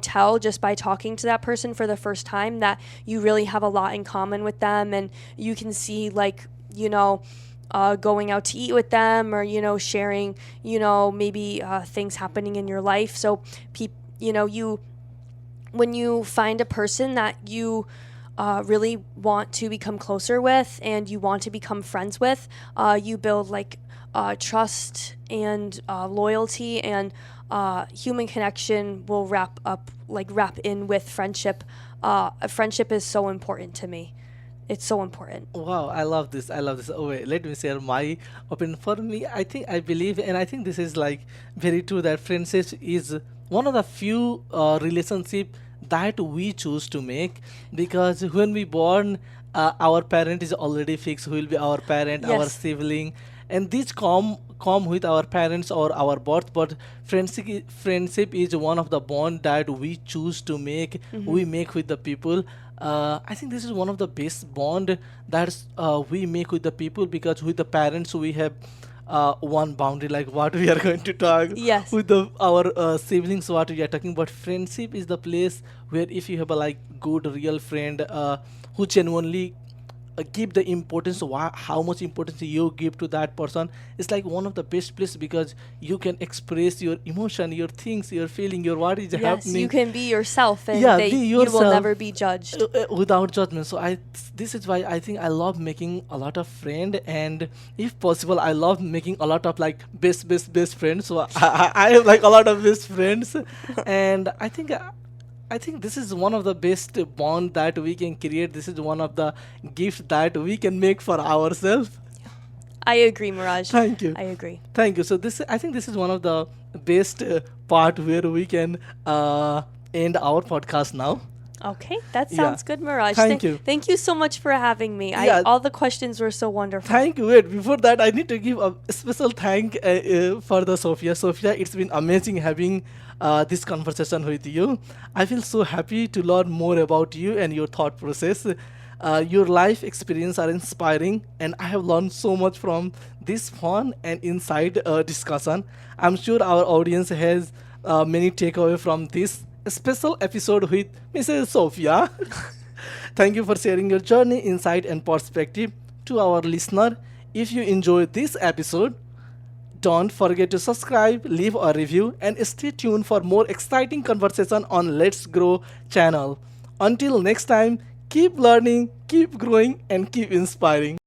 tell just by talking to that person for the first time that you really have a lot in common with them, and you can see going out to eat with them, or sharing maybe things happening in your life. So when you find a person that you really want to become closer with and you want to become friends with, you build trust and loyalty and human connection will wrap in with friendship. Friendship is so important to me. It's so important. Wow, I love this. I love this. Oh wait, let me share my opinion. For me, I think I believe, and I think this is like very true that friendship is one of the few relationship that we choose to make, because when we born, our parent is already fixed who will be our parent, our Yes. sibling, and these come with our parents or our birth. But friendship is one of the bond that we choose to make, we make with the people. I think this is one of the best bond that we make with the people, because with the parents we have one boundary like what we are going to talk, Yes. with the our siblings what we are talking. But friendship is the place where if you have a like good real friend who genuinely give the importance, how much importance you give to that person, it's like one of the best place, because you can express your emotion, your things, your feeling, your what is Yes, you happening. can be yourself, and Yeah, they be you will yourself never be judged. without judgment. So I this is why I think I love making a lot of friend, and if possible I love making a lot of like best friends. So I have like a lot of best friends, and I think this is one of the best bond that we can create. This is one of the gifts that we can make for ourselves. I agree, Mirage. Thank you. I agree. Thank you. So this, I think this is one of the best part where we can end our podcast now. Okay, that Yeah. sounds good, Mirage. Thank you. Thank you so much for having me. Yeah. All the questions were so wonderful. Thank you. Wait, before that, I need to give a special thank for the Sophia. Sophia, it's been amazing having this conversation with you. I feel so happy to learn more about you and your thought process. Your life experience are inspiring, and I have learned so much from this fun and inside discussion. I'm sure our audience has many takeaway from this special episode with Mrs. Sophia. Thank you for sharing your journey, insight, and perspective. To our listener, if you enjoyed this episode, don't forget to subscribe, leave a review, and stay tuned for more exciting conversation on Let's Grow channel. Until next time, keep learning, keep growing, and keep inspiring.